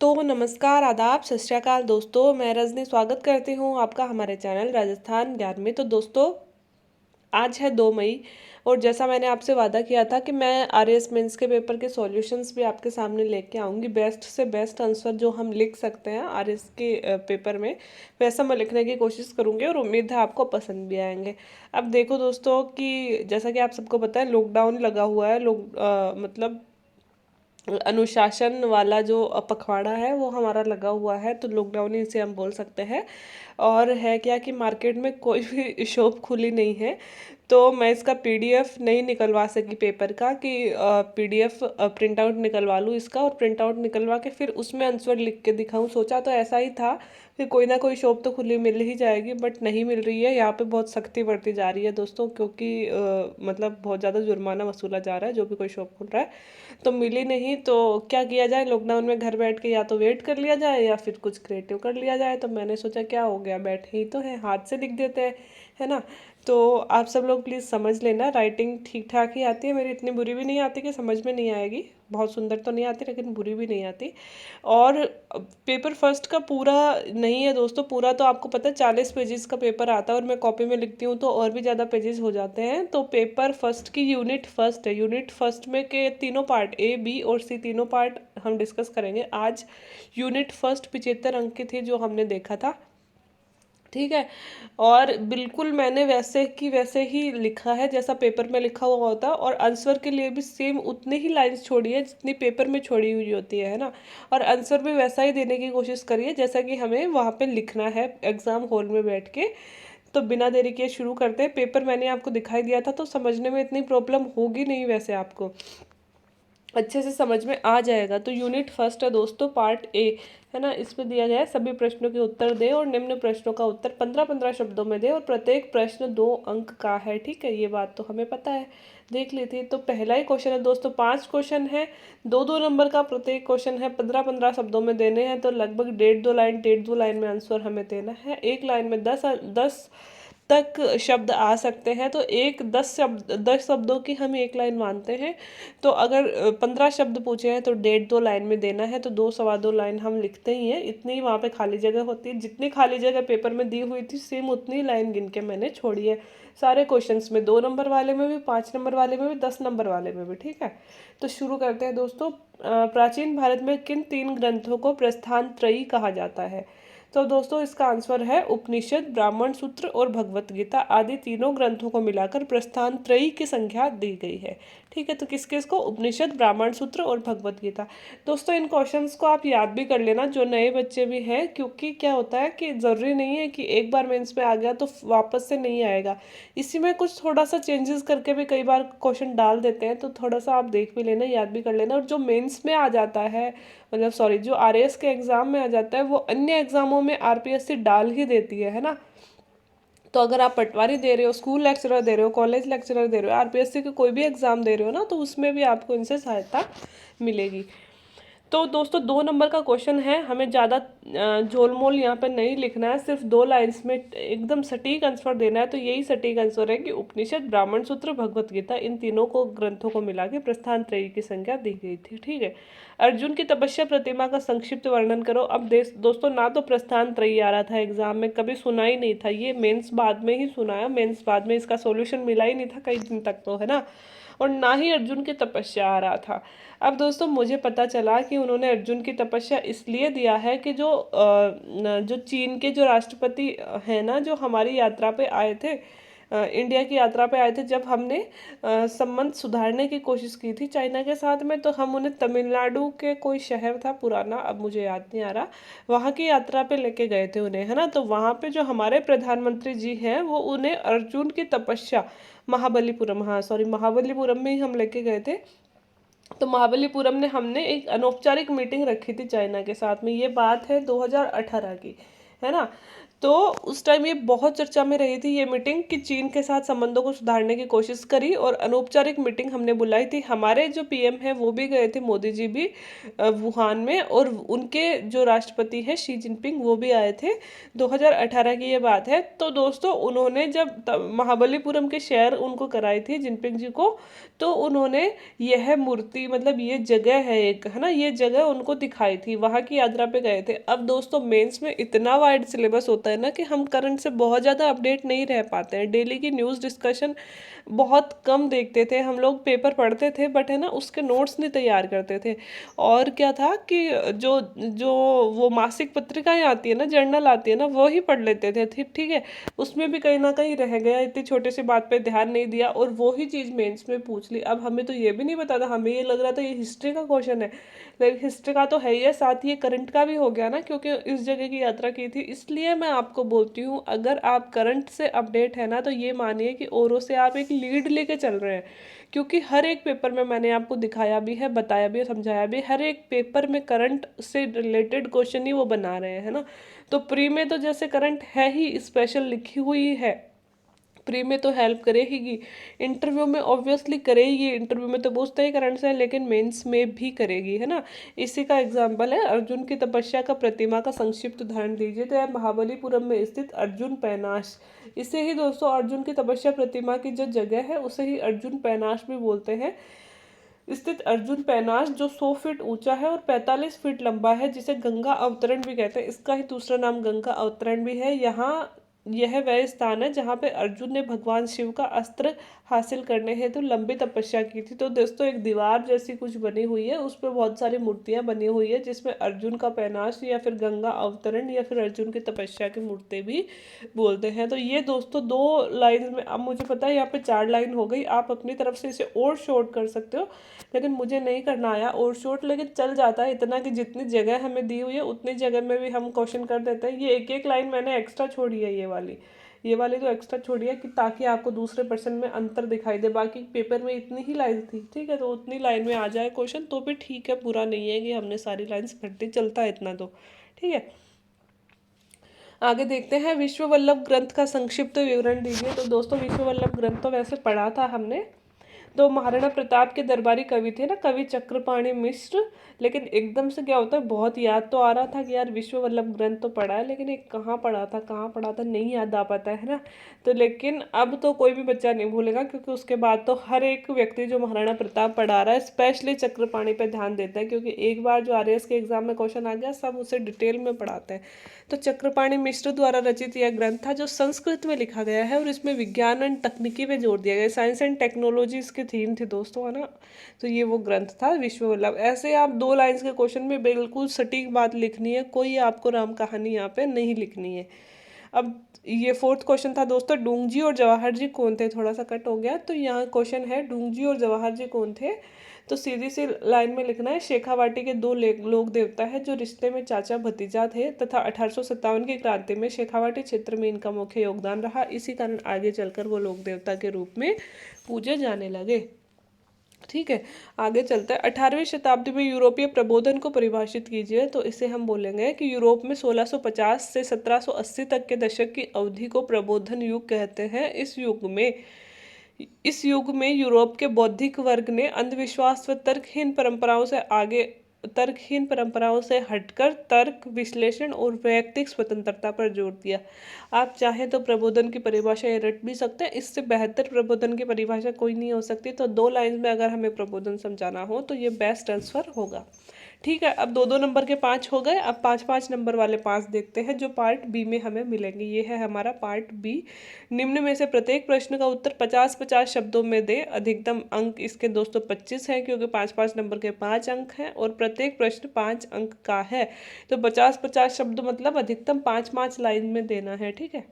तो नमस्कार, आदाब, सत श्री अकाल दोस्तों। मैं रजनी स्वागत करती हूँ आपका हमारे चैनल राजस्थान ज्ञान में। तो दोस्तों, आज है 2 मई और जैसा मैंने आपसे वादा किया था कि मैं आरएएस मेंस के पेपर के सॉल्यूशंस भी आपके सामने लेके आऊँगी। बेस्ट से बेस्ट आंसर जो हम लिख सकते हैं आरएएस के पेपर में, वैसा मैं लिखने की कोशिश करूँगी और उम्मीद है आपको पसंद भी आएंगे। अब देखो दोस्तों कि जैसा कि आप सबको पता है, लॉकडाउन लगा हुआ है। मतलब अनुशासन वाला जो पखवाड़ा है वो हमारा लगा हुआ है, तो लॉकडाउन ही इसे हम बोल सकते हैं। और है क्या कि मार्केट में कोई भी शॉप खुली नहीं है, तो मैं इसका पीडीएफ नहीं निकलवा सकी पेपर का कि पीडीएफ प्रिंट आउट निकलवा लूँ इसका और प्रिंट आउट निकलवा के फिर उसमें आंसर लिख के दिखाऊं। सोचा तो ऐसा ही था कि कोई ना कोई शॉप तो खुली मिल ही जाएगी, बट नहीं मिल रही है। यहाँ पे बहुत सख्ती बढ़ती जा रही है दोस्तों, क्योंकि मतलब बहुत ज़्यादा जुर्माना वसूला जा रहा है जो भी कोई शॉप खुल रहा है। तो मिली नहीं, तो क्या किया जाए लॉकडाउन में घर बैठ के, या तो वेट कर लिया जाए या फिर कुछ क्रिएटिव कर लिया जाए। तो मैंने सोचा क्या हो गया, बैठे ही तो है, हाथ से लिख देते हैं, है ना। तो आप सब लोग प्लीज़ समझ लेना, राइटिंग ठीक ठाक ही आती है मेरी, इतनी बुरी भी नहीं आती कि समझ में नहीं आएगी। बहुत सुंदर तो नहीं आती लेकिन बुरी भी नहीं आती। और पेपर फर्स्ट का पूरा नहीं है दोस्तों, पूरा तो आपको पता है 40 पेजेस का पेपर आता है और मैं कॉपी में लिखती हूँ तो और भी ज़्यादा पेजेस हो जाते हैं। तो पेपर फर्स्ट की यूनिट फर्स्ट है। यूनिट फर्स्ट में के तीनों पार्ट ए बी और सी तीनों पार्ट हम डिस्कस करेंगे आज। यूनिट फर्स्ट 75 अंक की थी जो हमने देखा था, ठीक है। और बिल्कुल मैंने वैसे की वैसे ही लिखा है जैसा पेपर में लिखा हुआ होता है, और आंसर के लिए भी सेम उतनी ही लाइंस छोड़ी है जितनी पेपर में छोड़ी हुई होती है ना। और आंसर भी वैसा ही देने की कोशिश करिए जैसा कि हमें वहाँ पे लिखना है एग्जाम हॉल में बैठ के। तो बिना देरी के शुरू करते हैं। पेपर मैंने आपको दिखाई दिया था तो समझने में इतनी प्रॉब्लम होगी नहीं, वैसे आपको अच्छे से समझ में आ जाएगा। तो यूनिट फर्स्ट है दोस्तों, पार्ट ए, है ना। इसमें दिया गया है सभी प्रश्नों के उत्तर दे और निम्न प्रश्नों का उत्तर 15-15 शब्दों में दे और प्रत्येक प्रश्न 2 अंक का है, ठीक है। ये बात तो हमें पता है, देख ली थी। तो पहला ही क्वेश्चन है दोस्तों, 5 क्वेश्चन है, 2-2 नंबर का प्रत्येक क्वेश्चन है, 15-15 शब्दों में देने हैं। तो लगभग 1.5-2 लाइन में आंसर हमें देना है। एक लाइन में 10 तक शब्द आ सकते हैं, तो 10 शब्दों की हम एक लाइन मानते हैं। तो अगर 15 शब्द पूछे हैं तो 1.5-2 लाइन में देना है, तो 2-2.25 लाइन हम लिखते ही हैं। इतनी वहाँ पे खाली जगह होती है, जितनी खाली जगह पेपर में दी हुई थी सेम उतनी लाइन गिन के मैंने छोड़ी है सारे क्वेश्चंस में, 2 नंबर वाले में भी, 5 नंबर वाले में भी, 10 नंबर वाले में भी, ठीक है। तो शुरू करते हैं दोस्तों। प्राचीन भारत में किन 3 ग्रंथों को प्रस्थान त्रयी कहा जाता है। तो दोस्तों इसका आंसर है उपनिषद, ब्राह्मण सूत्र और भगवत गीता आदि तीनों ग्रंथों को मिलाकर प्रस्थान त्रयी की संख्या दी गई है, ठीक है। तो किस किस को, उपनिषद, ब्राह्मण सूत्र और भगवत गीता। दोस्तों इन क्वेश्चंस को आप याद भी कर लेना जो नए बच्चे भी हैं, क्योंकि क्या होता है कि ज़रूरी नहीं है कि एक बार मेंस में आ गया तो वापस से नहीं आएगा। इसी में कुछ थोड़ा सा चेंजेस करके भी कई बार क्वेश्चन डाल देते हैं, तो थोड़ा सा आप देख भी लेना, याद भी कर लेना। और जो मेंस में आ जाता है, मतलब सॉरी, जो आरएएस के एग्जाम में आ जाता है वो अन्य एग्जामों में आरपीएससी डाल ही देती है ना। तो अगर आप पटवारी दे रहे हो, स्कूल लेक्चरर दे रहे हो, कॉलेज लेक्चरर दे रहे हो, आरपीएससी के कोई भी एग्जाम दे रहे हो ना, तो उसमें भी आपको इनसे सहायता मिलेगी। तो दोस्तों 2 नंबर का क्वेश्चन है, हमें ज़्यादा झोलमोल यहाँ पे नहीं लिखना है, सिर्फ 2 लाइन्स में एकदम सटीक आंसर देना है। तो यही सटीक आंसर है कि उपनिषद, ब्राह्मण सूत्र, भगवत गीता, इन तीनों को ग्रंथों को मिला के प्रस्थान त्रयी की संख्या दी गई थी, ठीक है। अर्जुन की तपस्या प्रतिमा का संक्षिप्त वर्णन करो। अब दोस्तों ना तो प्रस्थान त्रयी आ रहा था एग्जाम में, कभी सुना ही नहीं था, ये मेंस बाद में ही सुना है, मेंस बाद में इसका सॉल्यूशन मिला ही नहीं था कई दिन तक, तो है ना। और ना ही अर्जुन की तपस्या आ रहा था। अब दोस्तों मुझे पता चला कि उन्होंने अर्जुन की तपस्या इसलिए दिया है कि जो चीन के जो राष्ट्रपति हैं ना, जो हमारी यात्रा पे आए थे, इंडिया की यात्रा पे आए थे, जब हमने संबंध सुधारने की कोशिश की थी चाइना के साथ में, तो हम उन्हें तमिलनाडु के कोई शहर था पुराना, अब मुझे याद नहीं आ रहा, वहाँ की यात्रा पे लेके गए थे उन्हें, है ना। तो वहाँ पे जो हमारे प्रधानमंत्री जी हैं वो उन्हें अर्जुन की तपस्या महाबलीपुरम, हाँ सॉरी, महाबलीपुरम में ही हम लेके गए थे। तो महाबलीपुरम ने हमने एक अनौपचारिक मीटिंग रखी थी चाइना के साथ में, ये बात है 2018 की, है ना। तो उस टाइम ये बहुत चर्चा में रही थी ये मीटिंग कि चीन के साथ संबंधों को सुधारने की कोशिश करी, और अनौपचारिक मीटिंग हमने बुलाई थी। हमारे जो पीएम है वो भी गए थे, मोदी जी भी वुहान में, और उनके जो राष्ट्रपति हैं शी जिनपिंग वो भी आए थे। 2018 की ये बात है। तो दोस्तों उन्होंने जब महाबलीपुरम के शहर उनको कराई थी जिनपिंग जी को, तो उन्होंने यह मूर्ति मतलब ये जगह है एक, है ना, ये जगह उनको दिखाई थी, वहाँ की यात्रा पे गए थे। अब दोस्तों मेंस में इतना वाइड सिलेबस होता है ना कि हम करंट से बहुत ज़्यादा अपडेट नहीं रह पाते हैं। डेली की न्यूज़ डिस्कशन बहुत कम देखते थे हम लोग, पेपर पढ़ते थे बट है ना उसके नोट्स नहीं तैयार करते थे। और क्या था कि जो जो वो मासिक पत्रिकाएं आती है ना, जर्नल आती है ना, वो ही पढ़ लेते थे। ठीक ठीक है, उसमें भी कहीं ना कहीं रह गया, इतनी छोटी सी बात पे ध्यान नहीं दिया और वो ही चीज़ मेंस में पूछ ली। अब हमें तो ये भी नहीं पता था, हमें ये लग रहा था ये हिस्ट्री का क्वेश्चन है, लेकिन हिस्ट्री का तो है ही है, साथ ही ये करंट का भी हो गया ना, क्योंकि इस जगह की यात्रा की थी। इसलिए मैं आपको बोलती हूँ अगर आप करंट से अपडेट है ना, तो ये मानिए कि औरों से आप एक लीड लेके चल रहे हैं, क्योंकि हर एक पेपर में मैंने आपको दिखाया भी है, बताया भी है, समझाया भी, हर एक पेपर में करंट से रिलेटेड क्वेश्चन ही वो बना रहे हैं, है ना। तो प्री में तो जैसे करंट है ही, स्पेशल लिखी हुई है, प्री में तो हेल्प करेगी, इंटरव्यू में ऑब्वियसली करेगी, इंटरव्यू में तो पूछते ही करंट से, लेकिन मेंस में भी करेगी, है ना। इसी का एग्जाम्पल है अर्जुन की तपस्या का प्रतिमा का संक्षिप्त उदाहरण दीजिए, तो यह महाबलीपुरम में स्थित अर्जुन पैनाश, इसे ही दोस्तों अर्जुन की तपस्या प्रतिमा की जो जगह है उसे ही अर्जुन पैनाश भी बोलते हैं। स्थित अर्जुन पैनाश जो 100 फीट ऊंचा है और 45 फीट लंबा है, जिसे गंगा अवतरण भी कहते हैं, इसका ही दूसरा नाम गंगा अवतरण भी है। यहाँ यह वह स्थान है जहाँ पे अर्जुन ने भगवान शिव का अस्त्र हासिल करने हेतु लंबी तपस्या की थी। तो दोस्तों एक दीवार जैसी कुछ बनी हुई है, उस पर बहुत सारी मूर्तियां बनी हुई है, जिसमें अर्जुन का पैनाश या फिर गंगा अवतरण या फिर अर्जुन की तपस्या की मूर्ति भी बोलते हैं। तो ये दोस्तों 2 लाइन में, अब मुझे पता है यहाँ पे 4 लाइन हो गई, आप अपनी तरफ से इसे और शॉर्ट कर सकते हो, लेकिन मुझे नहीं करना आया और शॉर्ट, लेकिन चल जाता है इतना कि जितनी जगह हमें दी हुई है उतनी जगह में भी हम क्वेश्चन कर देते हैं। ये एक एक लाइन मैंने एक्स्ट्रा छोड़ी है, ये वाली तो एक्स्ट्रा छोड़ी है कि ताकि आपको दूसरे पर्सन में अंतर दिखाई दे। बाकी पेपर में इतनी ही लाइन थी, ठीक है, तो उतनी लाइन में आ जाए क्वेश्चन तो भी ठीक है, बुरा नहीं है कि हमने सारी लाइन्स भर दी, चलता है इतना तो, ठीक है। आगे देखते हैं, विश्व वल्लभ ग्रंथ का संक्षिप्त विवरण दीजिए। तो दोस्तों विश्व वल्लभ ग्रंथ तो वैसे पढ़ा था हमने, तो महाराणा प्रताप के दरबारी कवि थे ना, कवि चक्रपाणि मिश्र। लेकिन एकदम से क्या होता है, बहुत याद तो आ रहा था कि यार विश्व वल्लभ ग्रंथ तो पढ़ा है, लेकिन एक कहाँ पढ़ा था नहीं याद आ पाता है ना। तो लेकिन अब तो कोई भी बच्चा नहीं भूलेगा, क्योंकि उसके बाद तो हर एक व्यक्ति जो महाराणा प्रताप पढ़ा रहा है स्पेशली चक्रपाणि पे ध्यान देता है, क्योंकि एक बार जो आरएएस के एग्जाम में क्वेश्चन आ गया सब उसे डिटेल में पढ़ाते हैं। तो चक्रपाणि मिश्र द्वारा रचित यह ग्रंथ था जो संस्कृत में लिखा गया है, और इसमें विज्ञान एंड तकनीकी पे जोर दिया गया, साइंस एंड टेक्नोलॉजी इसकी थीम थी दोस्तों, है ना। तो ये वो ग्रंथ था विश्व वल्लभ। ऐसे आप 2 लाइन्स के क्वेश्चन में बिल्कुल सटीक बात लिखनी है, कोई आपको राम कहानी यहाँ पे नहीं लिखनी है। अब ये 4th क्वेश्चन था दोस्तों, डूंगजी और जवाहर जी कौन थे, थोड़ा सा कट हो गया, तो यहाँ क्वेश्चन है डूंगजी और जवाहर जी कौन थे। तो सीधी सी लाइन में लिखना है, शेखावाटी के 2 लोक देवता है जो रिश्ते में चाचा भतीजा थे, तथा 1857 की क्रांति में शेखावाटी क्षेत्र में इनका मुख्य योगदान रहा, इसी कारण आगे चलकर वो लोक देवता के रूप में पूजे जाने लगे। ठीक है, आगे चलते हैं। 18वीं शताब्दी में यूरोपीय प्रबोधन को परिभाषित कीजिए। तो इसे हम बोलेंगे कि यूरोप में 1650 से 1780 तक के दशक की अवधि को प्रबोधन युग कहते हैं। इस युग में यूरोप के बौद्धिक वर्ग ने अंधविश्वास व तर्कहीन परंपराओं से हटकर तर्क, विश्लेषण और वैयक्तिक स्वतंत्रता पर जोर दिया। आप चाहें तो प्रबोधन की परिभाषा ये रट भी सकते हैं, इससे बेहतर प्रबोधन की परिभाषा कोई नहीं हो सकती। तो 2 लाइन में अगर हमें प्रबोधन समझाना हो तो ये बेस्ट आंसर होगा। ठीक है, अब 2-2 नंबर के 5 हो गए, अब 5-5 नंबर वाले 5 देखते हैं जो पार्ट बी में हमें मिलेंगे। ये है हमारा पार्ट बी। निम्न में से प्रत्येक प्रश्न का उत्तर 50-50 शब्दों में दे। अधिकतम अंक इसके दोस्तों 25 हैं, क्योंकि 5-5 नंबर के 5 अंक हैं और प्रत्येक प्रश्न 5 अंक का है। तो 50-50 शब्द मतलब अधिकतम 5-5 लाइन में देना है, ठीक है।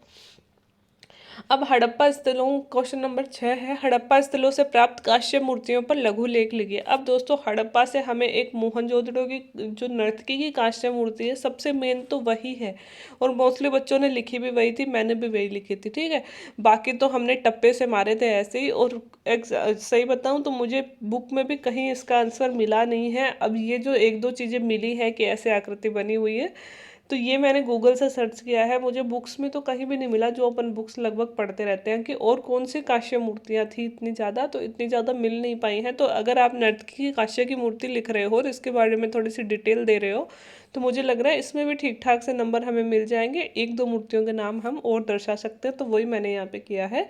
अब हड़प्पा स्थलों, क्वेश्चन नंबर 6 है, हड़प्पा स्थलों से प्राप्त कांस्य मूर्तियों पर लघु लेख लिखिए। अब दोस्तों हड़प्पा से हमें एक मोहनजोदड़ो की जो नर्तकी की कांस्य मूर्ति है, सबसे मेन तो वही है, और मोस्टली बच्चों ने लिखी भी वही थी, मैंने भी वही लिखी थी, ठीक है। बाकी तो हमने टप्पे से मारे थे ऐसे ही, और सही बताऊं तो मुझे बुक में भी कहीं इसका आंसर मिला नहीं है। अब ये जो 1-2 चीज़ें मिली है कि ऐसे आकृति बनी हुई है, तो ये मैंने गूगल से सर्च किया है, मुझे बुक्स में तो कहीं भी नहीं मिला, जो अपन बुक्स लगभग पढ़ते रहते हैं, कि और कौन सी कांस्य मूर्तियाँ थी इतनी ज़्यादा, तो इतनी ज़्यादा मिल नहीं पाई हैं। तो अगर आप नर्तकी की कांस्य की मूर्ति लिख रहे हो और इसके बारे में थोड़ी सी डिटेल दे रहे हो, तो मुझे लग रहा है इसमें भी ठीक ठाक से नंबर हमें मिल जाएंगे। एक दो मूर्तियों के नाम हम और दर्शा सकते हैं, तो वही मैंने यहाँ पे किया है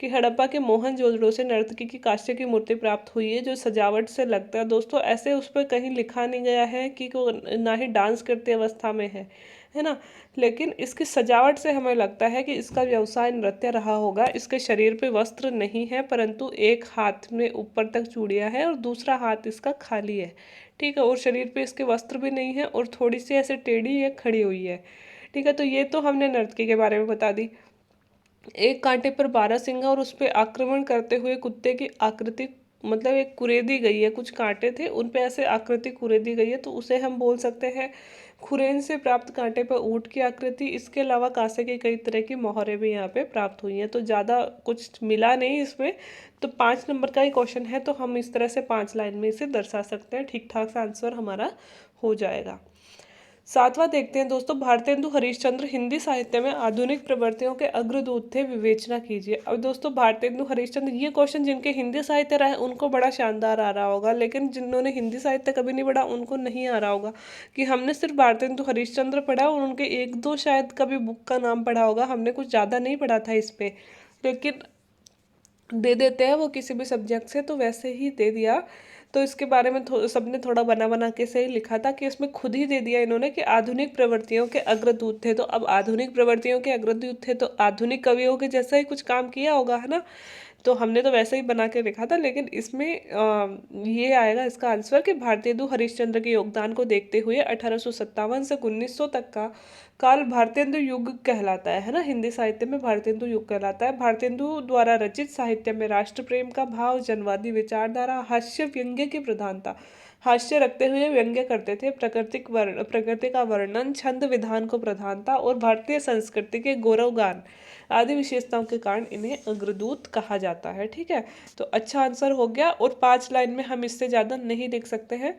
कि हड़प्पा के मोहनजोदड़ो से नर्तकी की कांस्य की मूर्ति प्राप्त हुई है, जो सजावट से लगता है। दोस्तों ऐसे उस पर कहीं लिखा नहीं गया है कि ना ही डांस करते अवस्था में है ना, लेकिन इसकी सजावट से हमें लगता है कि इसका व्यवसाय नृत्य रहा होगा। इसके शरीर पे वस्त्र नहीं है, परंतु एक हाथ में ऊपर तक चूड़ियां है और दूसरा हाथ इसका खाली है, ठीक है, और शरीर पे इसके वस्त्र भी नहीं है और थोड़ी सी ऐसे टेढ़ी ये खड़ी हुई है, ठीक है। तो ये तो हमने नर्तकी के बारे में बता दी। एक कांटे पर 12 सिंगा और उस पर आक्रमण करते हुए कुत्ते की आकृति, मतलब एक कुरेदी गई है, कुछ कांटे थे उन पे ऐसे आकृति कुरेदी गई है, तो उसे हम बोल सकते हैं खुरेन से प्राप्त कांटे पर ऊंट की आकृति। इसके अलावा कांसे की कई तरह की मोहरें भी यहाँ पे प्राप्त हुई हैं। तो ज़्यादा कुछ मिला नहीं इसमें, तो 5 नंबर का ही क्वेश्चन है, तो हम इस तरह से 5 लाइन में इसे दर्शा सकते हैं, ठीक ठाक सा आंसर हमारा हो जाएगा। सातवां देखते हैं दोस्तों, भारतेंदु हरिश्चंद्र हिंदी साहित्य में आधुनिक प्रवृत्तियों के अग्रदूत थे, विवेचना कीजिए। अब दोस्तों भारतेंदु हरिश्चंद्र, ये क्वेश्चन जिनके हिंदी साहित्य रहा है उनको बड़ा शानदार आ रहा होगा, लेकिन जिन्होंने हिंदी साहित्य कभी नहीं पढ़ा उनको नहीं आ रहा होगा, कि हमने सिर्फ भारतेंदु हरिश्चंद्र पढ़ा और उनके एक दो शायद कभी बुक का नाम पढ़ा होगा, हमने कुछ ज़्यादा नहीं पढ़ा था इस पे, लेकिन दे देते हैं वो किसी भी सब्जेक्ट से, तो वैसे ही दे दिया। तो इसके बारे में सबने थोड़ा बना बना के से ही लिखा था, कि इसमें खुद ही दे दिया इन्होंने कि आधुनिक प्रवृत्तियों के अग्रदूत थे। तो अब आधुनिक प्रवृत्तियों के अग्रदूत थे, तो आधुनिक कवियों के जैसा ही कुछ काम किया होगा, है ना। तो हमने तो वैसे ही बना के लिखा था, लेकिन इसमें ये आएगा इसका आंसर कि भारतेंदु हरिश्चंद्र के योगदान को देखते हुए 1857 से 1900 तक का काल भारतेंदु युग कहलाता है ना, हिंदी साहित्य में भारतेंदु युग कहलाता है। भारतेंदु द्वारा रचित साहित्य में राष्ट्र प्रेम का भाव, जनवादी विचारधारा, हास्य व्यंग्य की प्रधानता, हास्य रखते हुए व्यंग्य करते थे, प्रकृति का वर्णन, छंद विधान को प्रधानता और भारतीय संस्कृति के गौरवगान आदि विशेषताओं के कारण इन्हें अग्रदूत कहा जाता है, ठीक है। तो अच्छा आंसर हो गया, और 5 लाइन में हम इससे ज़्यादा नहीं लिख सकते हैं।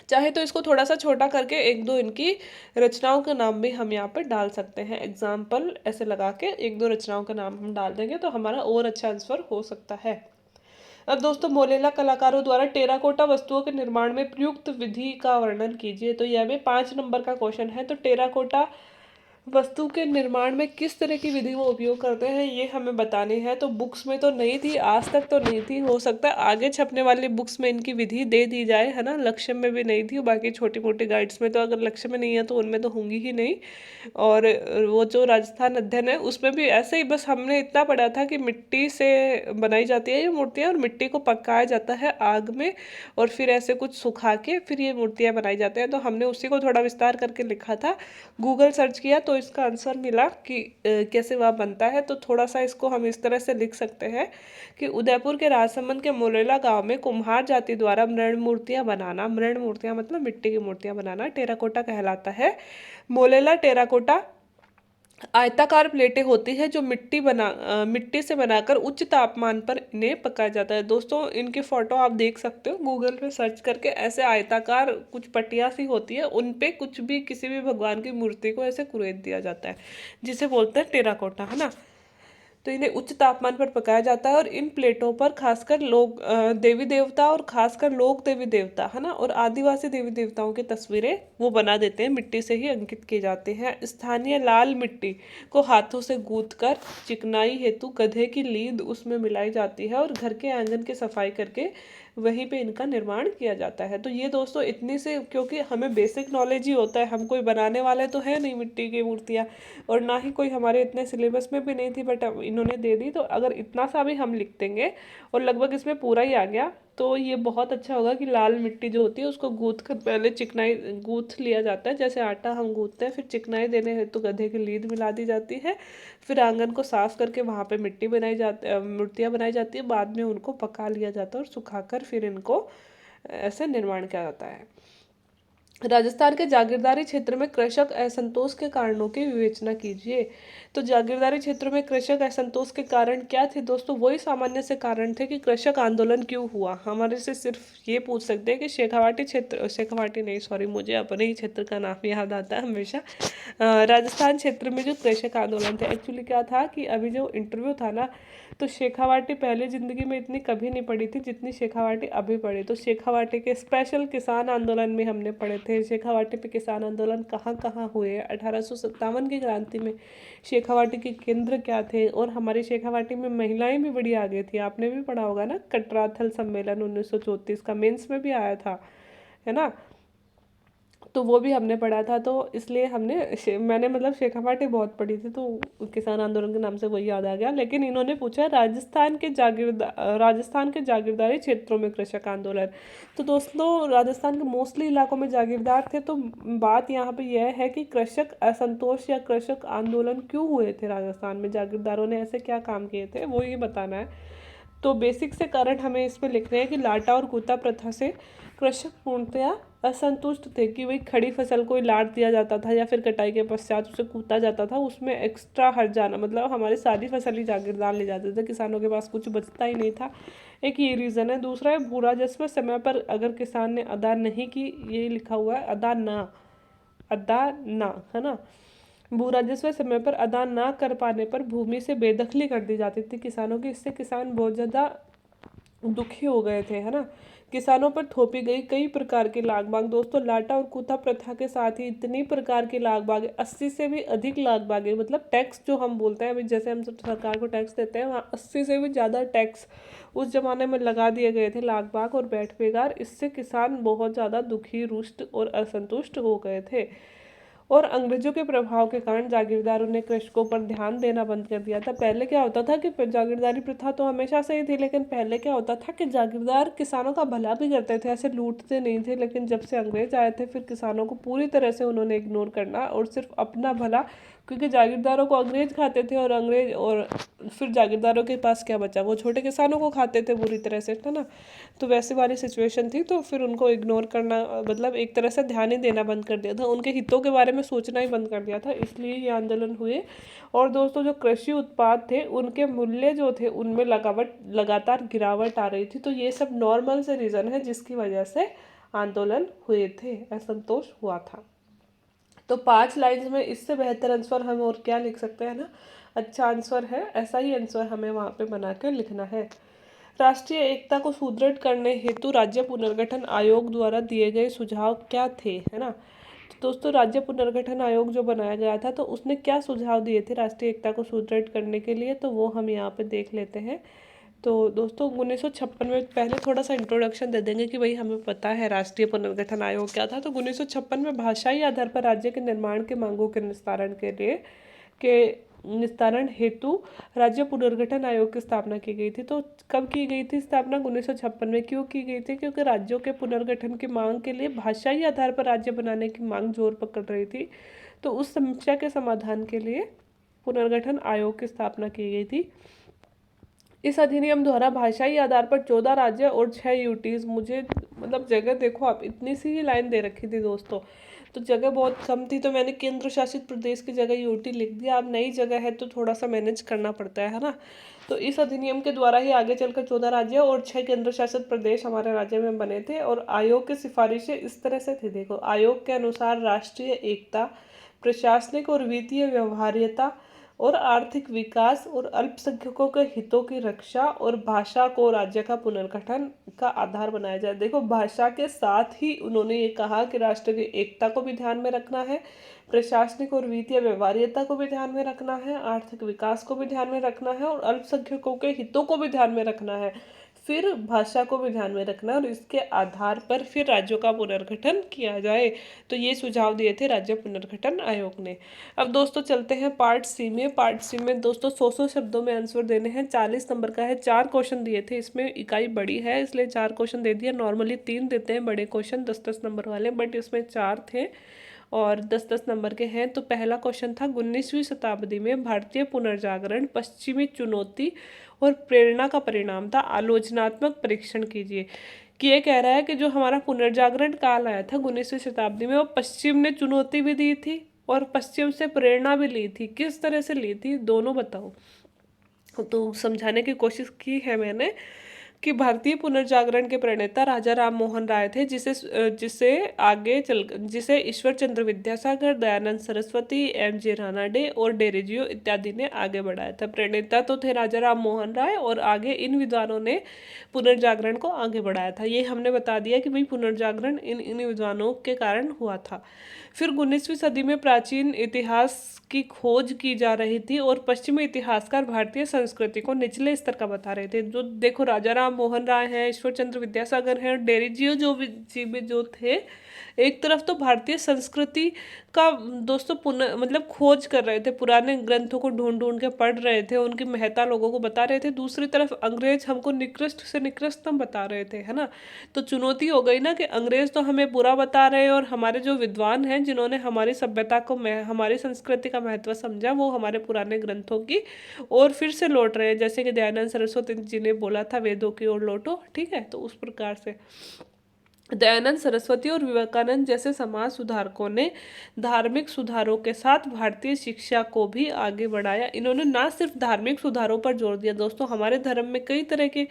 चाहे तो इसको थोड़ा सा छोटा करके एक दो इनकी रचनाओं का नाम भी हम यहाँ पर डाल सकते हैं, एग्जाम्पल ऐसे लगा के एक दो रचनाओं का नाम हम डाल देंगे, तो हमारा और अच्छा आंसर हो सकता है। अब दोस्तों, मोलेला कलाकारों द्वारा टेराकोटा वस्तुओं के निर्माण में प्रयुक्त विधि का वर्णन कीजिए। तो यह भी 5 नंबर का क्वेश्चन है। तो टेराकोटा वस्तु के निर्माण में किस तरह की विधि वो उपयोग करते हैं, ये हमें बतानी है। तो बुक्स में तो नहीं थी, आज तक तो नहीं थी, हो सकता है आगे छपने वाली बुक्स में इनकी विधि दे दी जाए, है ना। लक्ष्य में भी नहीं थी, बाकी छोटी मोटी गाइड्स में, तो अगर लक्ष्य में नहीं है तो उनमें तो होंगी ही नहीं। और वो जो राजस्थान अध्ययन है उसमें भी ऐसे ही, बस हमने इतना पढ़ा था कि मिट्टी से बनाई जाती है ये मूर्तियाँ, और मिट्टी को पकाया जाता है आग में, और फिर ऐसे कुछ सुखा के फिर ये मूर्तियाँ बनाई जाती हैं। तो हमने उसी को थोड़ा विस्तार करके लिखा था, गूगल सर्च किया तो इसका आंसर मिला कि कैसे वह बनता है। तो थोड़ा सा इसको हम इस तरह से लिख सकते हैं कि उदयपुर के राजसमंद के मोलेला गांव में कुम्हार जाति द्वारा मृण मूर्तियां बनाना, मृण मूर्तियां मतलब मिट्टी की मूर्तियां बनाना, टेराकोटा कहलाता है। मोलेला टेराकोटा आयताकार प्लेटें होती है, जो मिट्टी से बनाकर उच्च तापमान पर इन्हें पकाया जाता है। दोस्तों इनकी फोटो आप देख सकते हो गूगल पे सर्च करके, ऐसे आयताकार कुछ पट्टियाँ सी होती है, उन पे कुछ भी किसी भी भगवान की मूर्ति को ऐसे कुरेद दिया जाता है, जिसे बोलते हैं टेराकोटा, है ना। तो इन्हें उच्च तापमान पर पकाया जाता है, और इन प्लेटों पर खासकर लोग देवी देवता, और खासकर लोक देवी देवता, है ना, और आदिवासी देवी देवताओं की तस्वीरें वो बना देते हैं, मिट्टी से ही अंकित किए जाते हैं। स्थानीय लाल मिट्टी को हाथों से गूंथ कर चिकनाई हेतु गधे की लीद उसमें मिलाई जाती है, और घर के आंगन की सफाई करके वहीं पे इनका निर्माण किया जाता है। तो ये दोस्तों इतनी से, क्योंकि हमें बेसिक नॉलेज ही होता है, हम कोई बनाने वाले तो है नहीं मिट्टी की मूर्तियाँ, और ना ही कोई हमारे इतने सिलेबस में भी नहीं थी, बट इन्होंने दे दी। तो अगर इतना सा भी हम लिख देंगे और लगभग इसमें पूरा ही आ गया, तो ये बहुत अच्छा होगा कि लाल मिट्टी जो होती है उसको गूंथ कर पहले चिकनाई गूंथ लिया जाता है, जैसे आटा हम गूंथते हैं, फिर चिकनाई देने हेतु गधे की लीद मिला दी जाती है, फिर आंगन को साफ करके वहाँ पे मिट्टी बनाई जाती, मूर्तियाँ बनाई जाती है, बाद में उनको पका लिया जाता है और सुखाकर फिर इनको ऐसे निर्माण किया जाता है। राजस्थान के जागीरदारी क्षेत्र में कृषक असंतोष के कारणों की विवेचना कीजिए। तो जागीरदारी क्षेत्र में कृषक असंतोष के कारण क्या थे दोस्तों? वही सामान्य से कारण थे कि कृषक आंदोलन क्यों हुआ। हमारे से सिर्फ ये पूछ सकते हैं कि शेखावाटी क्षेत्र, शेखावाटी नहीं सॉरी, मुझे अपने ही क्षेत्र का नाम याद आता है हमेशा। राजस्थान क्षेत्र में जो कृषक आंदोलन थे, एक्चुअली क्या था कि अभी जो इंटरव्यू था ना, तो शेखावाटी पहले ज़िंदगी में इतनी कभी नहीं पड़ी थी जितनी शेखावाटी अभी पड़ी। तो शेखावाटी के स्पेशल किसान आंदोलन में हमने पढ़े थे। शेखावाटी पे किसान आंदोलन कहाँ कहाँ हुए, 1857 की क्रांति में शेखावाटी के केंद्र क्या थे, और हमारी शेखावाटी में महिलाएं भी बड़ी आगे थी। आपने भी पढ़ा होगा ना, कटराथल सम्मेलन 1934 का मेंस में भी आया था, है ना। तो वो भी हमने पढ़ा था। तो इसलिए मैंने मतलब शेखावाटी बहुत पढ़ी थी, तो किसान आंदोलन के नाम से वही याद आ गया। लेकिन इन्होंने पूछा राजस्थान के जागीरदारी क्षेत्रों में कृषक आंदोलन। तो दोस्तों राजस्थान के मोस्टली इलाकों में जागीरदार थे। तो बात यहाँ पे यह है कि कृषक असंतोष या कृषक आंदोलन क्यों हुए थे राजस्थान में, जागीरदारों ने ऐसे क्या काम किए थे, वो ये बताना है। तो बेसिक से कारण हमें इसमें लिख रहे हैं कि लाटा और कूटा प्रथा से कृषक पूर्णतया असंतुष्ट थे कि वही खड़ी फसल को लाट दिया जाता था या फिर कटाई के पश्चात उसे कूटा जाता था, उसमें एक्स्ट्रा हर्जाना, मतलब हमारी सारी फसल ही जागीरदार ले जाते थे, किसानों के पास कुछ बचता ही नहीं था। एक ये रीज़न है। दूसरा है भू राजस्व समय पर अगर किसान ने अदा नहीं की, ये लिखा हुआ है अदा ना, है ना। भू राजस्व समय पर अदा ना कर पाने पर भूमि से बेदखली कर दी जाती थी किसानों की। इससे किसान बहुत ज़्यादा दुखी हो गए थे, है ना। किसानों पर थोपी गई कई प्रकार की लाग बाग। दोस्तों लाटा और कूथा प्रथा के साथ ही इतनी प्रकार की लाग बाग, 80 से भी अधिक लाग बाग, मतलब टैक्स जो हम बोलते हैं अभी, जैसे हम सब सरकार को टैक्स देते हैं, वहाँ 80 से भी ज़्यादा टैक्स उस जमाने में लगा दिए गए थे, लाग बाग और बैठ बेगार। इससे किसान बहुत ज़्यादा दुखी, रुष्ट और असंतुष्ट हो गए थे। और अंग्रेजों के प्रभाव के कारण जागीरदारों ने कृषकों पर ध्यान देना बंद कर दिया था। पहले क्या होता था कि जागीरदारी प्रथा तो हमेशा से ही थी, लेकिन पहले क्या होता था कि जागीरदार किसानों का भला भी करते थे, ऐसे लूटते नहीं थे। लेकिन जब से अंग्रेज आए थे, फिर किसानों को पूरी तरह से उन्होंने इग्नोर करना और सिर्फ अपना भला, क्योंकि जागीरदारों को अंग्रेज खाते थे और फिर जागीरदारों के पास क्या बचा, वो छोटे किसानों को खाते थे बुरी तरह से, है ना। तो वैसे वाली सिचुएशन थी। तो फिर उनको इग्नोर करना, मतलब एक तरह से ध्यान ही देना बंद कर दिया था, उनके हितों के बारे में सोचना ही बंद कर दिया था, इसलिए ये आंदोलन हुए। और दोस्तों जो कृषि उत्पाद थे उनके मूल्य जो थे उनमें लगातार गिरावट आ रही थी। तो ये सब नॉर्मल से रीज़न है जिसकी वजह से आंदोलन हुए थे, असंतोष हुआ था। तो 5 लाइन्स में इससे बेहतर आंसर हम और क्या लिख सकते हैं ना। अच्छा आंसर है, ऐसा ही आंसर हमें वहाँ पे बना कर लिखना है। राष्ट्रीय एकता को सुदृढ़ करने हेतु राज्य पुनर्गठन आयोग द्वारा दिए गए सुझाव क्या थे, है ना। तो दोस्तों राज्य पुनर्गठन आयोग जो बनाया गया था, तो उसने क्या सुझाव दिए थे राष्ट्रीय एकता को सुदृढ़ करने के लिए, तो वो हम यहाँ पे देख लेते हैं। तो दोस्तों 1956 में, पहले थोड़ा सा इंट्रोडक्शन दे देंगे कि भाई हमें पता है राष्ट्रीय पुनर्गठन आयोग क्या था। तो 1956 में भाषाई आधार पर राज्य के निर्माण के मांगों के निस्तारण हेतु राज्य पुनर्गठन आयोग की स्थापना की गई थी। तो कब की गई थी स्थापना? 1956 में। क्यों की गई थी? क्योंकि राज्यों के पुनर्गठन की मांग के लिए भाषाई आधार पर राज्य बनाने की मांग जोर पकड़ रही थी। तो उस समस्या के समाधान के लिए पुनर्गठन आयोग की स्थापना की गई थी। इस अधिनियम द्वारा भाषाई आधार पर 14 राज्य और 6 यूटीज, मुझे मतलब जगह देखो आप, इतनी सी ही लाइन दे रखी थी दोस्तों, तो जगह बहुत कम थी, तो मैंने केंद्र शासित प्रदेश की जगह यूटी लिख दिया। अब नई जगह है तो थोड़ा सा मैनेज करना पड़ता है ना। तो इस अधिनियम के द्वारा ही आगे चलकर 14 राज्य और 6 केंद्र शासित प्रदेश हमारे राज्य में बने थे। और आयोग की सिफारिशें इस तरह से थी, देखो, आयोग के अनुसार राष्ट्रीय एकता, प्रशासनिक और वित्तीय व्यवहार्यता और आर्थिक विकास और अल्पसंख्यकों के हितों की रक्षा और भाषा को राज्य का पुनर्गठन का आधार बनाया जाए। देखो भाषा के साथ ही उन्होंने ये कहा कि राष्ट्र की एकता को भी ध्यान में रखना है, प्रशासनिक और वित्तीय व्यवहार्यता को भी ध्यान में रखना है, आर्थिक विकास को भी ध्यान में रखना है और अल्पसंख्यकों के हितों को भी ध्यान में रखना है, फिर भाषा को भी ध्यान में रखना है, और इसके आधार पर फिर राज्यों का पुनर्गठन किया जाए। तो ये सुझाव दिए थे राज्य पुनर्गठन आयोग ने। अब दोस्तों चलते हैं पार्ट सी में। पार्ट सी में दोस्तों 100 शब्दों में आंसर देने हैं, 40 नंबर का है, 4 क्वेश्चन दिए थे, इसमें इकाई बड़ी है इसलिए 4 क्वेश्चन दे दिया। नॉर्मली 3 देते हैं बड़े क्वेश्चन 10-10 नंबर वाले, बट इसमें 4 थे और 10-10 नंबर के हैं। तो पहला क्वेश्चन था, 19वीं शताब्दी में भारतीय पुनर्जागरण पश्चिमी चुनौती और प्रेरणा का परिणाम था, आलोचनात्मक परीक्षण कीजिए। कि ये कह रहा है कि जो हमारा पुनर्जागरण काल आया था 19वीं शताब्दी में, वो पश्चिम ने चुनौती भी दी थी और पश्चिम से प्रेरणा भी ली थी। किस तरह से ली थी, दोनों बताओ। तो समझाने की कोशिश की है मैंने कि भारतीय पुनर्जागरण के प्रणेता राजा राम मोहन राय थे, जिसे आगे चल जिसे ईश्वर चंद्र विद्यासागर, दयानंद सरस्वती, एम जे रानाडे और डेरिजियो इत्यादि ने आगे बढ़ाया था। प्रणेता तो थे राजा राम मोहन राय, और आगे इन विद्वानों ने पुनर्जागरण को आगे बढ़ाया था। ये हमने बता दिया कि भाई पुनर्जागरण इन विद्वानों के कारण हुआ था। फिर 19वीं सदी में प्राचीन इतिहास की खोज की जा रही थी और पश्चिमी इतिहासकार भारतीय संस्कृति को निचले स्तर का बता रहे थे। जो देखो, राजा राम मोहन राय हैं, ईश्वर चंद्र विद्यासागर हैं, डेरिजियो जो थे, एक तरफ तो भारतीय संस्कृति का दोस्तों पुनः मतलब खोज कर रहे थे, पुराने ग्रंथों को ढूंढ ढूंढ के पढ़ रहे थे, उनकी महत्ता लोगों को बता रहे थे। दूसरी तरफ अंग्रेज हमको निकृष्ट से निकृष्टतम बता रहे थे, है ना। तो चुनौती हो गई ना कि अंग्रेज तो हमें बुरा बता रहे हैं, और हमारे जो विद्वान हैं जिन्होंने हमारी सभ्यता को हमारी संस्कृति का महत्व समझा, वो हमारे पुराने ग्रंथों की और फिर से लौट रहे हैं। जैसे कि दयानंद सरस्वती जी ने बोला था, वेदों की ओर लौटो, ठीक है। तो उस प्रकार से दयानंद सरस्वती और विवेकानंद जैसे समाज सुधारकों ने धार्मिक सुधारों के साथ भारतीय शिक्षा को भी आगे बढ़ाया। इन्होंने ना सिर्फ धार्मिक सुधारों पर जोर दिया दोस्तों, हमारे धर्म में कई तरह के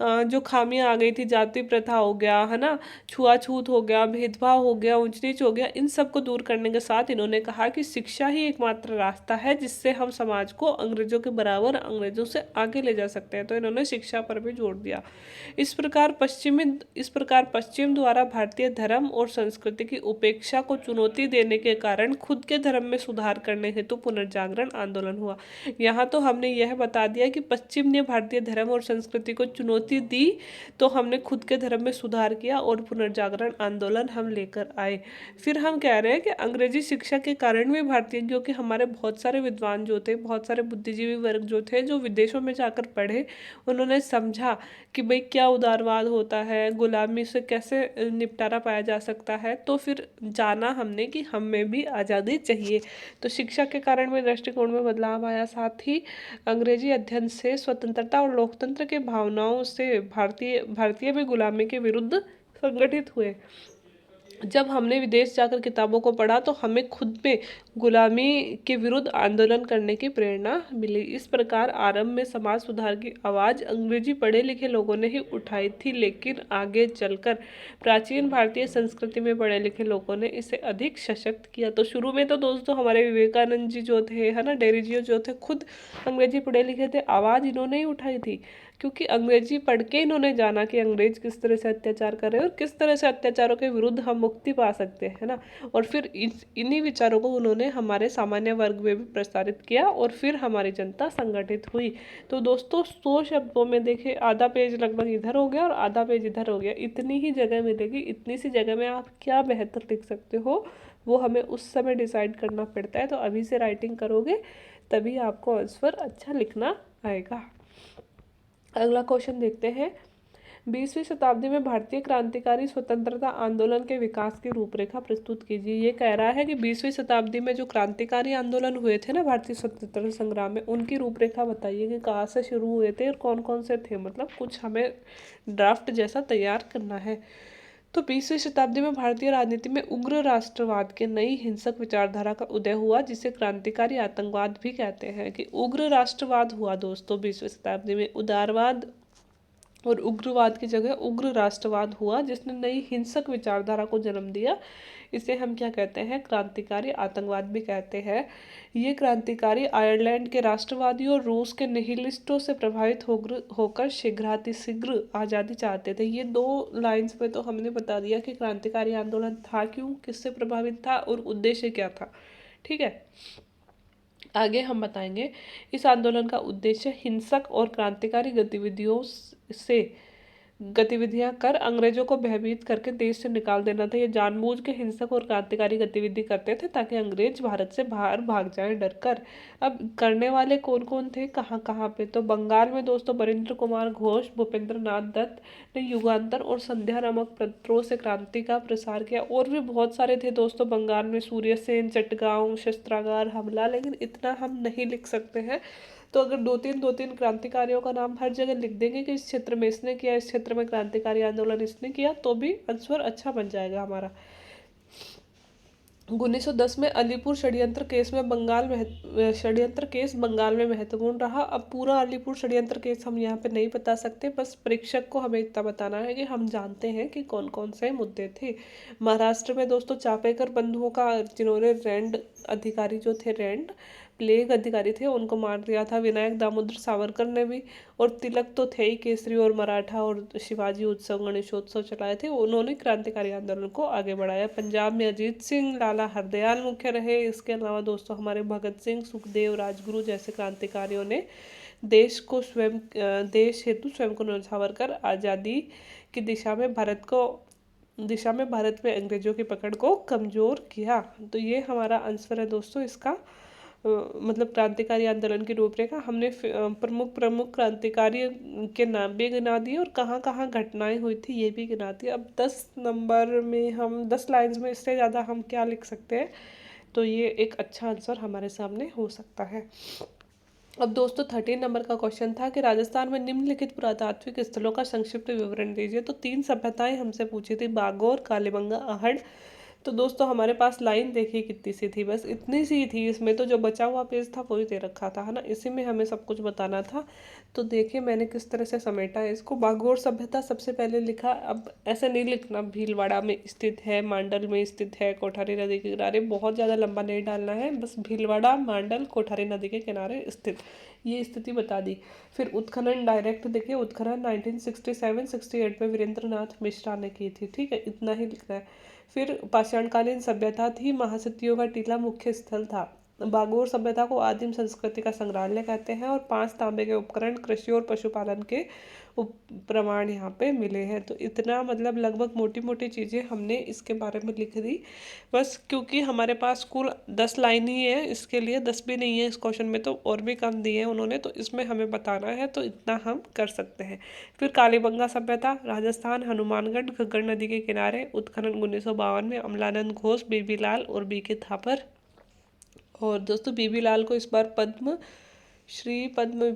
जो खामियां आ गई थी, जाति प्रथा हो गया, है ना, छुआछूत हो गया, भेदभाव हो गया, ऊंच नीच हो गया, इन सब को दूर करने के साथ इन्होंने कहा कि शिक्षा ही एकमात्र रास्ता है जिससे हम समाज को अंग्रेजों के बराबर, अंग्रेजों से आगे ले जा सकते हैं। तो इन्होंने शिक्षा पर भी जोर दिया। इस प्रकार पश्चिम द्वारा भारतीय धर्म और संस्कृति की उपेक्षा को चुनौती देने के कारण खुद के धर्म में सुधार करने हेतु पुनर्जागरण आंदोलन हुआ। यहाँ तो हमने यह बता दिया कि पश्चिम ने भारतीय धर्म और संस्कृति को चुनौती दी, तो हमने खुद के धर्म में सुधार किया और पुनर्जागरण आंदोलन हम लेकर आए। फिर हम कह रहे हैं कि अंग्रेजी शिक्षा के कारण भी भारतीय, क्योंकि हमारे बहुत सारे विद्वान जो थे, बहुत सारे बुद्धिजीवी वर्ग जो थे, जो विदेशों में जाकर पढ़े, उन्होंने समझा कि भाई क्या उदारवाद होता है, गुलामी से कैसे निपटारा पाया जा सकता है। तो फिर जाना हमने कि हमें भी आज़ादी चाहिए। तो शिक्षा के कारण भी दृष्टिकोण में बदलाव आया। साथ ही अंग्रेजी अध्ययन से स्वतंत्रता और लोकतंत्र के भावनाओं से भारतीय भी गुलामी के विरुद्ध संगठित हुए। जब हमने विदेश जाकर किताबों को पढ़ा तो हमें खुद में गुलामी के विरुद्ध आंदोलन करने की प्रेरणा मिली। इस प्रकार आरंभ में समाज सुधार की आवाज़ अंग्रेजी पढ़े लिखे लोगों ने ही उठाई थी, लेकिन आगे चलकर प्राचीन भारतीय संस्कृति में पढ़े लिखे लोगों ने इसे अधिक सशक्त किया। तो शुरू में तो दोस्तों हमारे विवेकानंद जी जो थे, है ना, डेरिजियो जो थे, खुद अंग्रेजी पढ़े लिखे थे, आवाज़ इन्होंने ही उठाई थी, क्योंकि अंग्रेजी पढ़ के इन्होंने जाना कि अंग्रेज किस तरह से अत्याचार कर रहे हैं और किस तरह से अत्याचारों के विरुद्ध हम मुक्ति पा सकते हैं, है ना। और फिर इन्हीं विचारों को उन्होंने हमारे सामान्य वर्ग में भी प्रसारित किया और फिर हमारी जनता संगठित हुई। तो दोस्तों 100 शब्दों में देखिए, आधा पेज लगभग इधर हो गया और आधा पेज इधर हो गया। इतनी ही जगह मिलेगी, इतनी सी जगह में आप क्या बेहतर लिख सकते हो, वो हमें उस समय डिसाइड करना पड़ता है। तो अभी से राइटिंग करोगे तभी आपको आंसर अच्छा लिखना आएगा। अगला क्वेश्चन देखते हैं। 20वीं शताब्दी में भारतीय क्रांतिकारी स्वतंत्रता आंदोलन के विकास की रूपरेखा प्रस्तुत कीजिए। ये कह रहा है कि 20वीं शताब्दी में जो क्रांतिकारी आंदोलन हुए थे ना भारतीय स्वतंत्रता संग्राम में, उनकी रूपरेखा बताइए कि कहाँ से शुरू हुए थे और कौन कौन से थे। मतलब कुछ हमें ड्राफ्ट जैसा तैयार करना है। तो 20वीं शताब्दी में भारतीय राजनीति में उग्र राष्ट्रवाद के नई हिंसक विचारधारा का उदय हुआ, जिसे क्रांतिकारी आतंकवाद भी कहते हैं। कि उग्र राष्ट्रवाद हुआ दोस्तों 20वीं शताब्दी में, उदारवाद और उग्रवाद की जगह उग्र राष्ट्रवाद हुआ, जिसने नई हिंसक विचारधारा को जन्म दिया। इसे हम क्या कहते हैं, क्रांतिकारी आतंकवाद भी कहते हैं। ये क्रांतिकारी आयरलैंड के राष्ट्रवादियों और रूस के निहिलिस्टों से प्रभावित होकर शीघ्रातिशीघ्र आज़ादी चाहते थे। ये 2 लाइन्स में तो हमने बता दिया कि क्रांतिकारी आंदोलन था क्यों, किससे प्रभावित था और उद्देश्य क्या था, ठीक है। आगे हम बताएंगे। इस आंदोलन का उद्देश्य हिंसक और क्रांतिकारी गतिविधियां कर अंग्रेजों को भयभीत करके देश से निकाल देना था। ये जानबूझ के हिंसक और क्रांतिकारी गतिविधि करते थे ताकि अंग्रेज भारत से बाहर भाग जाएं डर कर। अब करने वाले कौन कौन थे, कहाँ कहाँ पे, तो बंगाल में दोस्तों बरिंद्र कुमार घोष, भूपेंद्र नाथ दत्त ने युगांतर और संध्या नामक पत्रों से क्रांति का प्रसार किया। और भी बहुत सारे थे दोस्तों बंगाल में, सूर्य सेन, चटगांव, शस्त्रागार हमला, लेकिन इतना हम नहीं लिख सकते हैं। तो अगर दो तीन क्रांतिकारियों का नाम हर जगह लिख देंगे कि इस क्षेत्र में इसने किया, इस क्षेत्र में क्रांतिकारी आंदोलन इसने किया, तो भी आंसर अच्छा बन जाएगा हमारा। 1910 में अलीपुर षड्यंत्र केस में षड्यंत्र केस बंगाल में महत्वपूर्ण रहा। अब पूरा अलीपुर षड्यंत्र केस हम यहाँ पे नहीं बता सकते, बस परीक्षक को हमें इतना बताना है कि हम जानते हैं कि कौन कौन से मुद्दे थे। महाराष्ट्र में दोस्तों चापेकर बंधुओं का, जिन्होंने रैंड अधिकारी जो थे, रैंड प्लेग अधिकारी थे, उनको मार दिया था विनायक दामोदर सावरकर ने भी। और तिलक तो थे ही, केसरी और मराठा और शिवाजी उत्सव, गणेशोत्सव चलाए थे, उन्होंने क्रांतिकारी आंदोलन को आगे बढ़ाया। पंजाब में अजीत सिंह, लाला हरदयाल मुख्य रहे। इसके अलावा दोस्तों हमारे भगत सिंह, सुखदेव, राजगुरु जैसे क्रांतिकारियों ने देश हेतु स्वयं को न्यौछावर कर आज़ादी की दिशा में भारत में अंग्रेजों की पकड़ को कमजोर किया। तो ये हमारा आंसर है दोस्तों इसका। मतलब क्रांतिकारी आंदोलन की रूपरेखा हमने प्रमुख प्रमुख क्रांतिकारी के नाम भी गिना दिए और कहाँ कहाँ घटनाएं हुई थी ये भी गिना दिए। अब 10 नंबर में हम 10 लाइन्स में इससे ज़्यादा हम क्या लिख सकते हैं, तो ये एक अच्छा आंसर हमारे सामने हो सकता है। अब दोस्तों 13 नंबर का क्वेश्चन था कि राजस्थान में निम्नलिखित पुरातात्विक स्थलों का संक्षिप्त विवरण दीजिए। तो 3 सभ्यताएं हमसे पूछी थी, बागोर, कालीबंगा, आहड़। तो दोस्तों हमारे पास लाइन देखिए कितनी सी थी, बस इतनी सी थी। इसमें तो जो बचा हुआ पेज था वही दे रखा था, है ना, इसी में हमें सब कुछ बताना था। तो देखिए मैंने किस तरह से समेटा है इसको। बागोर सभ्यता सबसे पहले लिखा। अब ऐसे नहीं लिखना भीलवाड़ा में स्थित है, मांडल में स्थित है, कोठारी नदी के किनारे, बहुत ज़्यादा लंबा नहीं डालना है, बस भीलवाड़ा, मांडल, कोठारी नदी के किनारे स्थित, ये स्थिति बता दी। फिर उत्खनन डायरेक्ट देखिए, उत्खनन 1967-68 में वीरेंद्र नाथ मिश्रा ने की थी, ठीक है, इतना ही लिखना है। फिर पाषाणकालीन सभ्यता थी, महासतियों का टीला मुख्य स्थल था। बागोर सभ्यता को आदिम संस्कृति का संग्रहालय कहते हैं। और 5 तांबे के उपकरण, कृषि और पशुपालन के प्रमाण यहाँ पे मिले हैं। तो इतना मतलब लगभग मोटी मोटी चीज़ें हमने इसके बारे में लिख दी, बस क्योंकि हमारे पास कुल 10 लाइन ही है, इसके लिए 10 भी नहीं है इस क्वेश्चन में, तो और भी कम दिए हैं उन्होंने, तो इसमें हमें बताना है, तो इतना हम कर सकते हैं। फिर कालीबंगा सभ्यता, राजस्थान, हनुमानगढ़, घग्गर नदी के किनारे, उत्खनन 1952 में, अमलानंद घोष, बीबी लाल और बीके थापर। और दोस्तों बीबी लाल को इस बार पद्म श्री, पद्म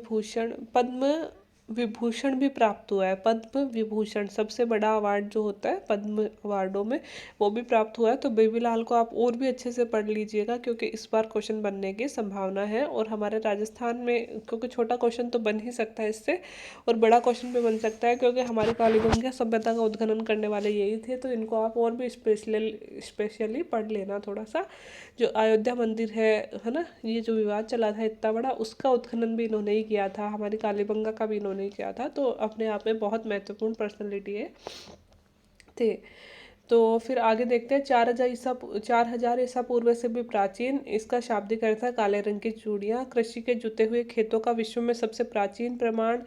विभूषण भी प्राप्त हुआ है। पद्म विभूषण सबसे बड़ा अवार्ड जो होता है पद्म अवार्डों में, वो भी प्राप्त हुआ है। तो बेबी लाल को आप और भी अच्छे से पढ़ लीजिएगा, क्योंकि इस बार क्वेश्चन बनने की संभावना है। और हमारे राजस्थान में, क्योंकि छोटा क्वेश्चन तो बन ही सकता है इससे, और बड़ा क्वेश्चन भी बन सकता है, क्योंकि हमारी कालीगंगा सभ्यता का उत्खनन करने वाले यही थे। तो इनको आप और भी स्पेशली पढ़ लेना थोड़ा सा। जो अयोध्या मंदिर है ना, ये जो विवाद चला था इतना बड़ा, उसका उत्खनन भी इन्होंने ही किया था, हमारी कालीबंगा का भी इन्होंने ही किया था। तो अपने आप में बहुत महत्वपूर्ण पर्सनैलिटी है थे। तो फिर आगे देखते हैं। 4000 ईसा पूर्व से भी प्राचीन, इसका शाब्दिक अर्थ है काले रंग की चूड़ियाँ। कृषि के जुते हुए खेतों का विश्व में सबसे प्राचीन प्रमाण।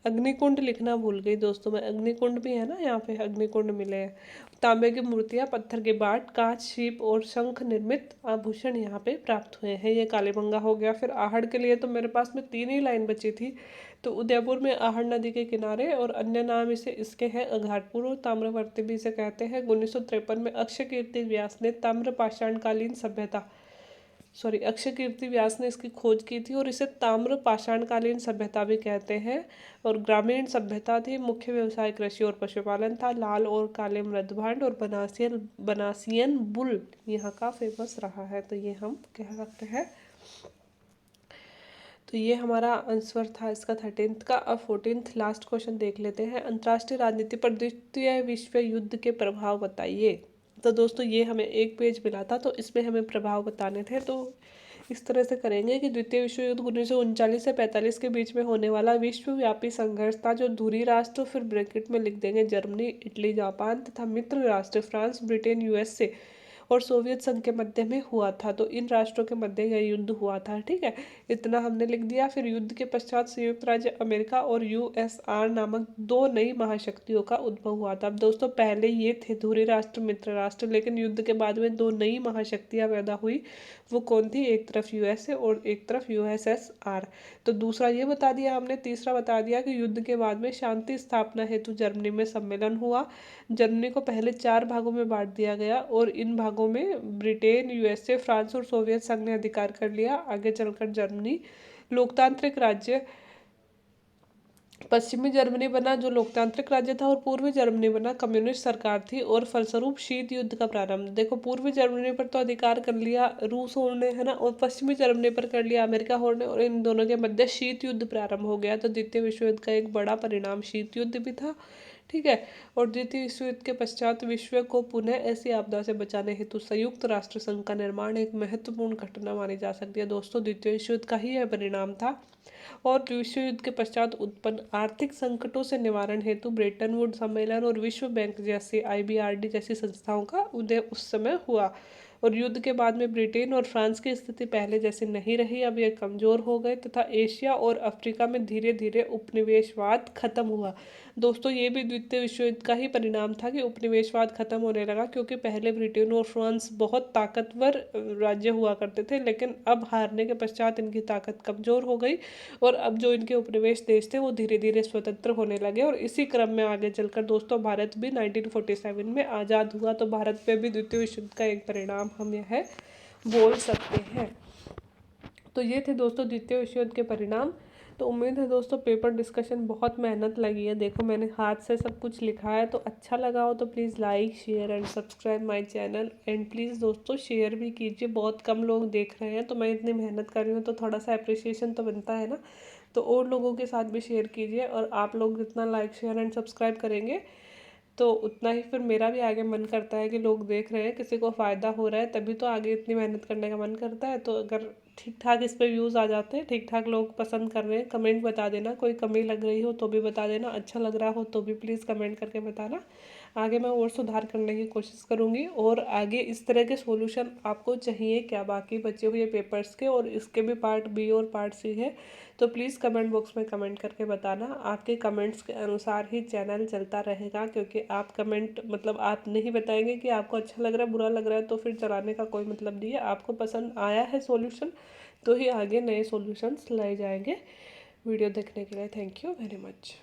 अग्निकुंड लिखना भूल गई दोस्तों मैं, अग्निकुंड भी है ना, यहाँ पे अग्निकुंड मिले हैं। तांबे की मूर्तियाँ, पत्थर के बाट, कांच, सीप और शंख निर्मित आभूषण यहाँ पे प्राप्त हुए हैं। ये कालीबंगा हो गया। फिर आहड़ के लिए तो मेरे पास में 3 ही लाइन बची थी। तो उदयपुर में आहड़ नदी के किनारे, और अन्य नाम इसके हैं अघाटपुर और ताम्रवर्ती भी इसे कहते हैं। 1953 में अक्षय कीर्ति व्यास ने अक्षय कीर्ति व्यास ने इसकी खोज की थी, और इसे ताम्र पाषाणकालीन सभ्यता भी कहते हैं। और ग्रामीण सभ्यता थी, मुख्य व्यवसाय कृषि और पशुपालन था। लाल और काले मृदभांड और बनासियन बुल यहाँ का फेमस रहा है, तो ये हम कह सकते हैं। तो ये हमारा आंसर था इसका 13th का। अब 14th लास्ट क्वेश्चन देख लेते हैं। अंतर्राष्ट्रीय राजनीति पर द्वितीय विश्व युद्ध के प्रभाव बताइए। तो दोस्तों ये हमें एक पेज मिला था, तो इसमें हमें प्रभाव बताने थे। तो इस तरह से करेंगे कि द्वितीय विश्व युद्ध 1939 से 45 के बीच में होने वाला विश्वव्यापी संघर्ष था, जो धुरी राष्ट्र, फिर ब्रैकेट में लिख देंगे जर्मनी, इटली, जापान तथा मित्र राष्ट्र फ्रांस, ब्रिटेन, यूएसए और सोवियत संघ के मध्य में हुआ था। तो इन राष्ट्रों के मध्य यह युद्ध हुआ था, ठीक है, इतना हमने लिख दिया। फिर युद्ध के पश्चात संयुक्त राज्य अमेरिका और यूएसआर नामक 2 नई महाशक्तियों का उद्भव हुआ था। अब दोस्तों पहले ये थे धुरी राष्ट्र, मित्र राष्ट्र, लेकिन युद्ध के बाद में 2 नई महाशक्तियां पैदा हुई। वो कौन थी? एक तरफ यूएसए और एक तरफ यूएसएसआर। तो दूसरा ये बता दिया हमने। तीसरा बता दिया कि युद्ध के बाद में शांति स्थापना हेतु जर्मनी में सम्मेलन हुआ। जर्मनी को पहले 4 भागों में बांट दिया गया, और इन भागों में ब्रिटेन, यूएसए, फ्रांस और सोवियत संघ ने अधिकार कर लिया। आगे चलकर जर्मनी लोकतांत्रिक राज्य पश्चिमी जर्मनी बना जो लोकतांत्रिक राज्य था, और पूर्वी जर्मनी बना कम्युनिस्ट सरकार थी। और फलस्वरूप शीत युद्ध का प्रारंभ। देखो, पूर्वी जर्मनी पर तो अधिकार कर लिया रूस होड़ ने, है ना, और पश्चिमी जर्मनी पर कर लिया अमेरिका होड़ ने, और इन दोनों के मध्य शीत युद्ध प्रारंभ हो गया। तो द्वितीय विश्व युद्ध का एक बड़ा परिणाम शीत युद्ध भी था। ठीक है। और द्वितीय विश्व युद्ध के पश्चात विश्व को पुनः ऐसी आपदा से बचाने हेतु संयुक्त राष्ट्र संघ का निर्माण एक महत्वपूर्ण घटना मानी जा सकती है। दोस्तों, द्वितीय विश्व युद्ध का ही यह परिणाम था। और विश्व युद्ध के पश्चात उत्पन्न आर्थिक संकटों से निवारण हेतु ब्रेटन वुड सम्मेलन और विश्व बैंक जैसी IBRD जैसी संस्थाओं का उदय उस समय हुआ। और युद्ध के बाद में ब्रिटेन और फ्रांस की स्थिति पहले जैसी नहीं रही, अब यह कमजोर हो गए तथा एशिया और अफ्रीका में धीरे धीरे उपनिवेशवाद खत्म हुआ। दोस्तों, ये भी द्वितीय विश्व युद्ध का ही परिणाम था कि उपनिवेशवाद खत्म होने लगा, क्योंकि पहले ब्रिटेन और फ्रांस बहुत ताकतवर राज्य हुआ करते थे, लेकिन अब हारने के पश्चात इनकी ताकत कमजोर हो गई, और अब जो इनके उपनिवेश देश थे वो धीरे धीरे स्वतंत्र होने लगे। और इसी क्रम में आगे चलकर दोस्तों भारत भी 1947 में आज़ाद हुआ। तो भारत पे भी द्वितीय विश्व युद्ध का एक परिणाम हम यह बोल सकते हैं। तो ये थे दोस्तों द्वितीय विश्व युद्ध के परिणाम। तो उम्मीद है दोस्तों पेपर डिस्कशन बहुत मेहनत लगी है। देखो, मैंने हाथ से सब कुछ लिखा है, तो अच्छा लगा हो तो please like share and subscribe my channel. And please दोस्तों शेयर भी कीजिए, बहुत कम लोग देख रहे हैं, तो मैं इतनी मेहनत कर रही हूँ तो थोड़ा सा अप्रिसिएशन तो बनता है ना। तो और लोगों के साथ भी शेयर कीजिए, और आप लोग जितना लाइक शेयर एंड सब्सक्राइब करेंगे तो उतना ही फिर मेरा भी आगे मन करता है कि लोग देख रहे हैं, किसी को फ़ायदा हो रहा है, तभी तो आगे इतनी मेहनत करने का मन करता है। तो अगर ठीक ठाक इस पर व्यूज़ आ जाते हैं, ठीक ठाक लोग पसंद कर रहे हैं, कमेंट बता देना। कोई कमी लग रही हो तो भी बता देना, अच्छा लग रहा हो तो भी प्लीज़ कमेंट करके बताना। आगे मैं और सुधार करने की कोशिश करूँगी, और आगे इस तरह के सॉल्यूशन आपको चाहिए क्या बाकी बचे हुए पेपर्स के, और इसके भी पार्ट बी और पार्ट सी है, तो प्लीज़ कमेंट बॉक्स में कमेंट करके बताना। आपके कमेंट्स के अनुसार ही चैनल चलता रहेगा, क्योंकि आप कमेंट मतलब आप नहीं बताएंगे कि आपको अच्छा लग रहा है बुरा लग रहा है, तो फिर चलाने का कोई मतलब नहीं है। आपको पसंद आया है सॉल्यूशन तो ही आगे नए सॉल्यूशंस लाए जाएंगे। वीडियो देखने के लिए थैंक यू वेरी मच।